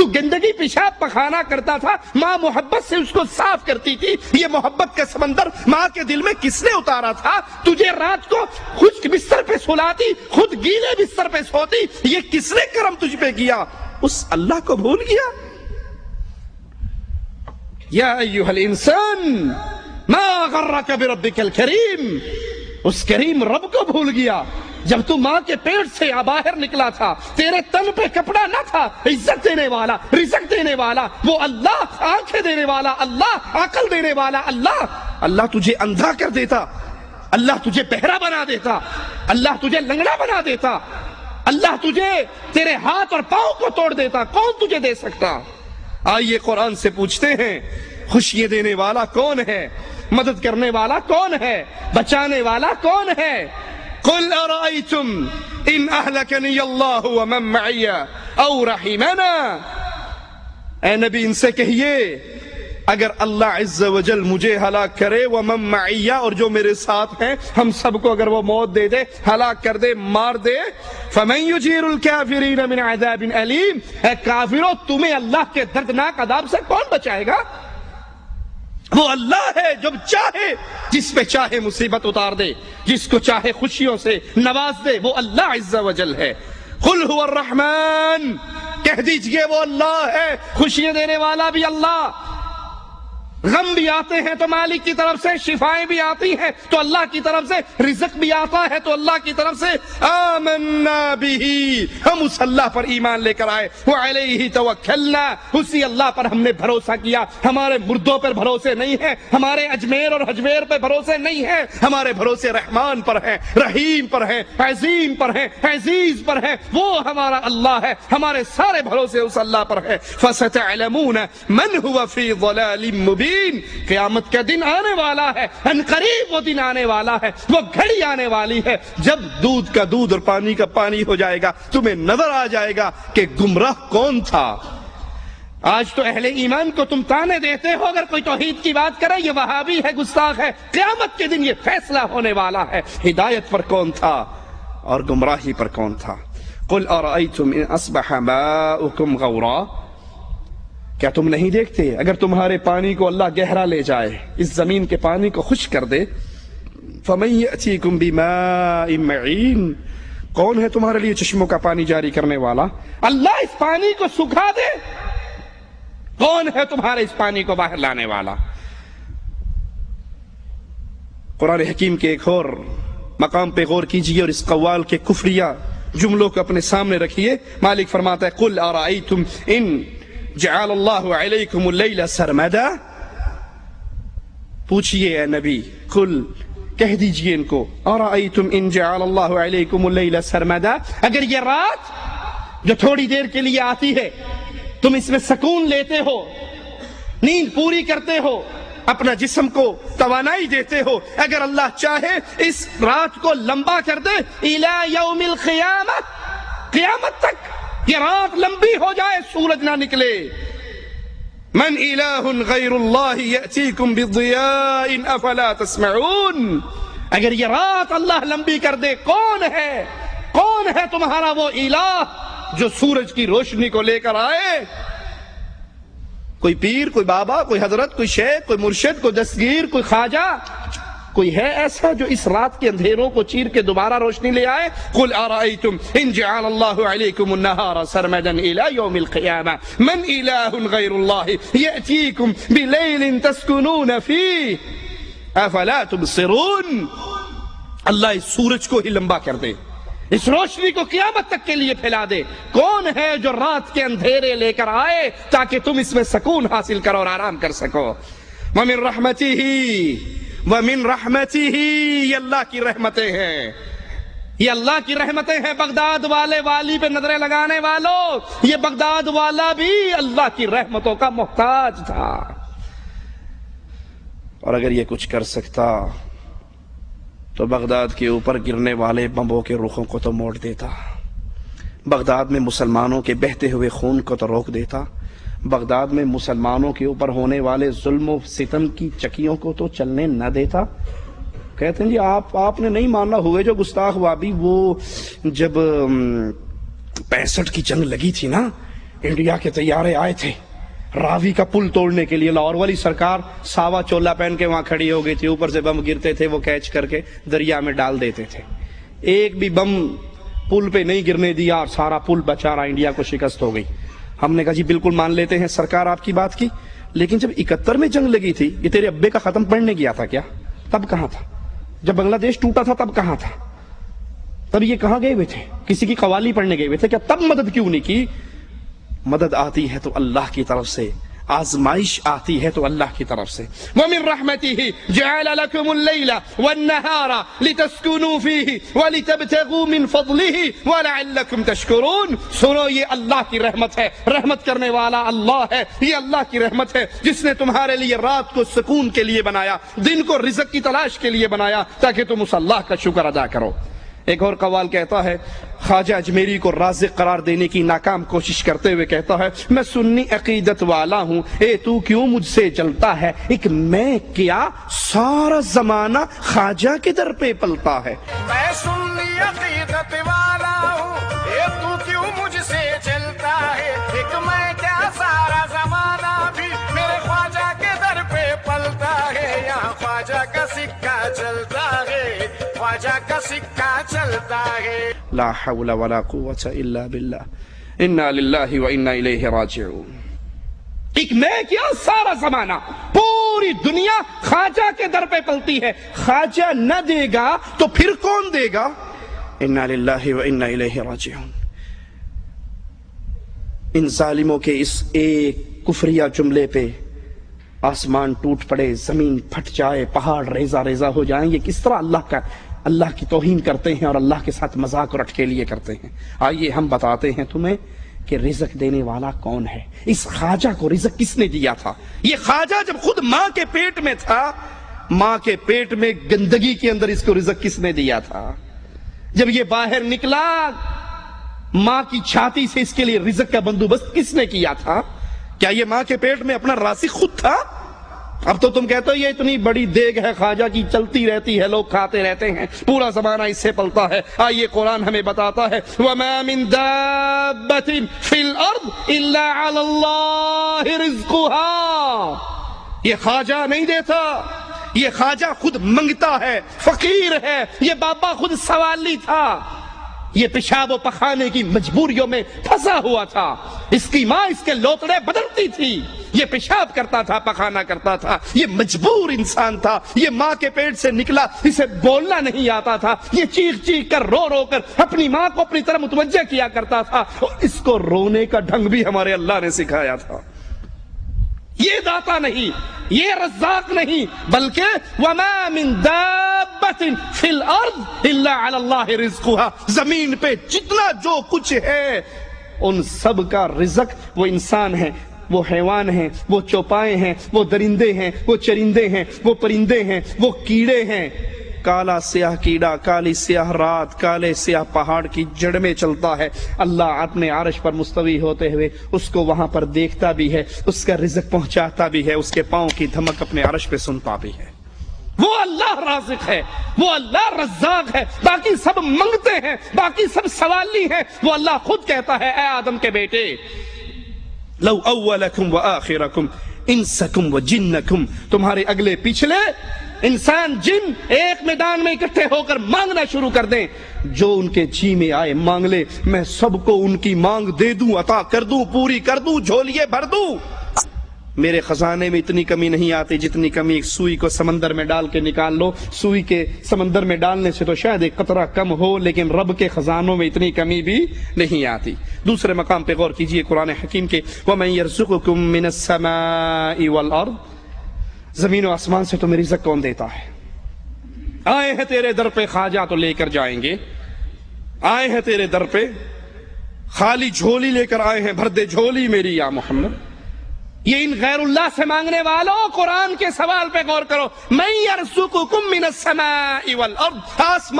تو گندگی پیشاب پخانا کرتا تھا، ماں محبت سے اس کو صاف کرتی تھی۔ یہ محبت کا سمندر ماں کے دل میں کس نے اتارا تھا؟ تجھے رات کو خشک بستر پہ سلاتی، خود گیلے بستر پہ سوتی، یہ کس نے کرم تجھ پہ کیا؟ اس اللہ کو بھول گیا؟ یا ایھا الانسان ما غرک بربک الکریم، اس کریم رب کو بھول گیا۔ جب تو ماں کے پیٹ سے باہر نکلا تھا، تیرے تن پہ کپڑا نہ تھا، عزت دینے والا، رزق دینے والا وہ اللہ، آنکھیں دینے والا اللہ، عقل دینے والا اللہ۔ اللہ تجھے اندھا کر دیتا، اللہ تجھے بہرا بنا دیتا، اللہ تجھے لنگڑا بنا دیتا، اللہ تجھے تیرے ہاتھ اور پاؤں کو توڑ دیتا، کون تجھے دے سکتا؟ آئیے قرآن سے پوچھتے ہیں، خوشیاں دینے والا کون ہے؟ مدد کرنے والا کون ہے؟ بچانے والا کون ہے؟ قل ارأيتم ان اہلکنی اللہ ومن معی او رحمنا، اے نبی ان سے کہیے اگر اللہ عز و جل مجھے ہلاک کرے، ومن معی اور جو میرے ساتھ ہیں، ہم سب کو اگر وہ موت دے دے، ہلاک کر دے، مار دے، فمن یجیر الکافرین من عذاب علیم، اے کافروں تمہیں اللہ کے دردناک عذاب سے کون بچائے گا؟ وہ اللہ ہے جو چاہے جس پہ چاہے مصیبت اتار دے، جس کو چاہے خوشیوں سے نواز دے، وہ اللہ عز و جل ہے۔ قل هو الرحمن، کہہ دیجئے وہ اللہ ہے، خوشیاں دینے والا بھی اللہ۔ غم بھی آتے ہیں تو مالک کی طرف سے، شفائیں بھی آتی ہیں تو اللہ کی طرف سے، رزق بھی آتا ہے تو اللہ کی طرف سے۔ آمنا بہ، ہم اس اللہ پر ایمان لے کر آئے، وعلیہ توکلنا، اسی اللہ پر ہم نے بھروسہ کیا۔ ہمارے مردوں پر بھروسے نہیں ہے، ہمارے اجمیر اور حجمیر پر بھروسے نہیں ہے، ہمارے بھروسے رحمان پر ہیں، رحیم پر ہیں، عظیم پر ہیں، عزیز پر ہیں، وہ ہمارا اللہ ہے، ہمارے سارے بھروسے اس اللہ پر ہیں۔ فستعلمون من هو فی ضلال مبین، قیامت کا دن آنے والا ہے، ان قریب وہ دن آنے والا ہے، وہ گھڑی آنے والی ہے جب دودھ کا دودھ اور پانی کا پانی ہو جائے گا، تمہیں نظر آ جائے گا کہ گمراہ کون تھا۔ آج تو اہل ایمان کو تم تانے دیتے ہو، اگر کوئی توحید کی بات کرے یہ وہابی ہے، گستاخ ہے۔ قیامت کے دن یہ فیصلہ ہونے والا ہے، ہدایت پر کون تھا اور گمراہی پر کون تھا۔ قل ارأیتم ان اصبح ماؤکم غورا، کیا تم نہیں دیکھتے اگر تمہارے پانی کو اللہ گہرا لے جائے، اس زمین کے پانی کو خشک کر دے، فمن یأتیکم بماء معین، کون ہے تمہارے لیے چشموں کا پانی جاری کرنے والا؟ اللہ اس پانی کو سکھا دے، کون ہے تمہارے اس پانی کو باہر لانے والا؟ قرآن حکیم کے ایک اور مقام پہ غور کیجئے اور اس قوال کے کفریہ جملوں کو اپنے سامنے رکھیے۔ مالک فرماتا ہے قل ارأیتم ان جعل اللہ علیکم اللیل سرمدا، پوچھئے اے نبی، قل کہہ دیجئے ان کو، ارأیتم ان جعل اللہ علیکم اللیل سرمدا، اگر یہ رات جو تھوڑی دیر کے لیے آتی ہے تم اس میں سکون لیتے ہو، نیند پوری کرتے ہو، اپنا جسم کو توانائی دیتے ہو، اگر اللہ چاہے اس رات کو لمبا کر دے الی یوم القیامہ، قیامت تک یہ رات لمبی ہو جائے، سورج نہ نکلے، من الہ غیر اللہ یأتیکم بضیاء افلا تسمعون، اگر یہ رات اللہ لمبی کر دے، کون ہے تمہارا وہ الہ جو سورج کی روشنی کو لے کر آئے؟ کوئی پیر، کوئی بابا، کوئی حضرت، کوئی شیخ، کوئی مرشد، کوئی دستگیر، کوئی خواجہ، کوئی ہے ایسا جو اس رات کے اندھیروں کو چیر کے دوبارہ روشنی لے آئے؟ قل ارأیتم ان جعل اللہ علیکم النہار سرمدا الی یوم القیامہ من الہ غیر اللہ یأتیکم بلیل تسکنون فیہ افلا تبصرون، اللہ اس سورج کو ہی لمبا کر دے، اس روشنی کو قیامت تک کے لیے پھیلا دے، کون ہے جو رات کے اندھیرے لے کر آئے تاکہ تم اس میں سکون حاصل کرو اور آرام کر سکو۔ وَمِن رَحْمَتِهِ وَمِن رَحْمَتِهِ، یہ اللہ کی رحمتیں ہیں، یہ اللہ کی رحمتیں ہیں۔ بغداد والے والی پہ نظریں لگانے والوں، یہ بغداد والا بھی اللہ کی رحمتوں کا محتاج تھا، اور اگر یہ کچھ کر سکتا تو بغداد کے اوپر گرنے والے بمبوں کے رخوں کو تو موڑ دیتا، بغداد میں مسلمانوں کے بہتے ہوئے خون کو تو روک دیتا، بغداد میں مسلمانوں کے اوپر ہونے والے ظلم و ستم کی چکیوں کو تو چلنے نہ دیتا۔ کہتے ہیں جی آپ نے نہیں ماننا، ہوئے جو گستاخ وابی، وہ جب 65 کی جنگ لگی تھی نا، انڈیا کے طیارے آئے تھے راوی کا پل توڑنے کے لیے، لاہور والی سرکار ساوا چولا پہن کے وہاں کھڑی ہو گئی تھی، اوپر سے بم گرتے تھے، وہ کیچ کر کے دریا میں ڈال دیتے تھے، ایک بھی بم پل پہ نہیں گرنے دیا اور سارا پل بیچارہ انڈیا کو شکست ہو گئی۔ ہم نے کہا جی بالکل مان لیتے ہیں سرکار آپ کی بات کی، لیکن جب 71 میں جنگ لگی تھی یہ تیرے ابے کا ختم پڑھنے گیا تھا کیا؟ تب کہاں تھا؟ جب بنگلہ دیش ٹوٹا تھا تب کہاں تھا؟ تب یہ کہاں گئے ہوئے تھے؟ کسی کی قوالی پڑھنے گئے ہوئے تھے کیا؟ تب مدد کیوں نہیں کی؟ مدد آتی ہے تو اللہ کی طرف سے، آزمائش آتی ہے تو اللہ کی طرف سے۔ وَمِن رَحْمَتِهِ جَعَلَ لَكُمُ اللَّيْلَ وَالنَّهَارَ لِتَسْكُنُوا فِيهِ وَلِتَبْتَغُوا مِن فَضْلِهِ وَلَعَلَّكُمْ تَشْكُرُونَ۔ سنو یہ اللہ کی رحمت ہے، رحمت کرنے والا اللہ ہے، یہ اللہ کی رحمت ہے جس نے تمہارے لیے رات کو سکون کے لیے بنایا، دن کو رزق کی تلاش کے لیے بنایا تاکہ تم اس اللہ کا شکر ادا کرو۔ ایک اور قوال کہتا ہے، خواجہ اجمیری کو رازق قرار دینے کی ناکام کوشش کرتے ہوئے کہتا ہے، میں سنی عقیدت والا ہوں، اے تو کیوں مجھ سے جلتا ہے، ایک میں کیا سارا زمانہ خواجہ کے در پہ پلتا ہے۔ میں سنی عقیدت والا ہوں، اے تو کیوں مجھ سے جلتا ہے، ایک میں کیا سارا زمانہ بھی میرے خواجہ کے در پہ پلتا ہے، یہاں خواجہ کا سکہ چلتا ہے، خواجہ کا سکہ چلتا ہے۔ لا حول ولا قوة الا باللہ، انا للہ و انا الیہ راجعون۔ ایک میں کیا سارا زمانہ، پوری دنیا خواجہ کے در پہ پلتی ہے، خواجہ نہ دے گا تو پھر کون دے گا؟ انا للہ و انا الیہ راجعون۔ ان ظالموں کے اس ایک کفریہ جملے پہ آسمان ٹوٹ پڑے، زمین پھٹ جائے، پہاڑ ریزہ ریزہ ہو جائیں، یہ کس طرح اللہ کی توہین کرتے ہیں اور اللہ کے ساتھ مذاق اور اٹکیلیے کرتے ہیں۔ آئیے ہم بتاتے ہیں تمہیں کہ رزق دینے والا کون ہے، اس خواجہ کو رزق کس نے دیا تھا۔ یہ خواجہ جب خود ماں کے پیٹ میں تھا، ماں کے پیٹ میں گندگی کے اندر اس کو رزق کس نے دیا تھا؟ جب یہ باہر نکلا ماں کی چھاتی سے اس کے لیے رزق کا بندوبست کس نے کیا تھا؟ کیا یہ ماں کے پیٹ میں اپنا رازق خود تھا؟ اب تو تم کہتے ہو یہ اتنی بڑی دیگ ہے خواجہ کی، چلتی رہتی ہے، لوگ کھاتے رہتے ہیں، پورا زمانہ اس سے پلتا ہے۔ آئیے قرآن ہمیں بتاتا ہے، وَمَا مِن دَابَّةٍ فِي الْأَرْضِ إِلَّا عَلَى اللَّهِ رِزْقُهَا۔ یہ خواجہ نہیں دیتا، یہ خواجہ خود منگتا ہے، فقیر ہے، یہ بابا خود سوالی تھا، یہ پیشاب و پخانے کی مجبوریوں میں پھنسا ہوا تھا، اس کی ماں اس کے لوتڑے بدلتی تھی، یہ پیشاب کرتا تھا، پخانا کرتا تھا، یہ مجبور انسان تھا، یہ ماں کے پیٹ سے نکلا، اسے بولنا نہیں آتا تھا، یہ چیخ چیخ کر رو رو کر اپنی ماں کو اپنی طرف متوجہ کیا کرتا تھا، اور اس کو رونے کا ڈھنگ بھی ہمارے اللہ نے سکھایا تھا۔ یہ داتا نہیں، یہ رزاق نہیں، بلکہ وَمَا مِن دَابَّةٍ فِي الْأَرْضِ إِلَّا عَلَى اللَّهِ رِزْقُهَا۔ زمین پہ جتنا جو کچھ ہے ان سب کا رزق وہ انسان ہے، وہ حیوان ہیں، وہ چوپائے ہیں، وہ درندے ہیں، وہ چرندے ہیں، وہ پرندے ہیں، وہ کیڑے ہیں۔ کالا سیاہ کیڑا، کالی سیاہ رات، کالے سیاہ پہاڑ کی جڑ میں چلتا ہے، اللہ اپنے عرش پر مستوی ہوتے ہوئے اس کو وہاں پر دیکھتا بھی ہے، اس کا رزق پہنچاتا بھی ہے، اس کے پاؤں کی دھمک اپنے عرش پہ سنتا بھی ہے۔ وہ اللہ رازق ہے، وہ اللہ رزاق ہے، باقی سب منگتے ہیں، باقی سب سوالی ہیں۔ وہ اللہ خود کہتا ہے، اے آدم کے بیٹے، لو اولکم و آخرکم انسکم و جنکم، تمہارے اگلے پچھلے انسان جن ایک میدان میں اکٹھے ہو کر مانگنا شروع کر دیں، جو ان کے جی میں آئے مانگ لے، میں سب کو ان کی مانگ دے دوں، عطا کر دوں، پوری کر دوں، جھولیے بھر دوں۔ میرے خزانے میں اتنی کمی نہیں آتی جتنی کمی ایک سوئی کو سمندر میں ڈال کے نکال لو، سوئی کے سمندر میں ڈالنے سے تو شاید ایک قطرہ کم ہو، لیکن رب کے خزانوں میں اتنی کمی بھی نہیں آتی۔ دوسرے مقام پہ غور کیجئے قرآن حکیم کے، وَمَن يَرْزُقُكُم مِّنَ السَّمَاءِ وَالْأَرْضِ، زمین و آسمان سے تمہیں رزق کون دیتا ہے؟ آئے ہیں تیرے در پہ خواجہ تو لے کر جائیں گے، آئے ہیں تیرے در پہ خالی جھولی لے کر آئے ہیں، بھر دے جھولی میری یا محمد۔ یہ ان غیر اللہ سے مانگنے والوں قرآن کے سوال پہ غور کرو، مَن يَرْزُقُكُم مِّنَ السَّمَاءِ وَالْأَرْضِ، آسمان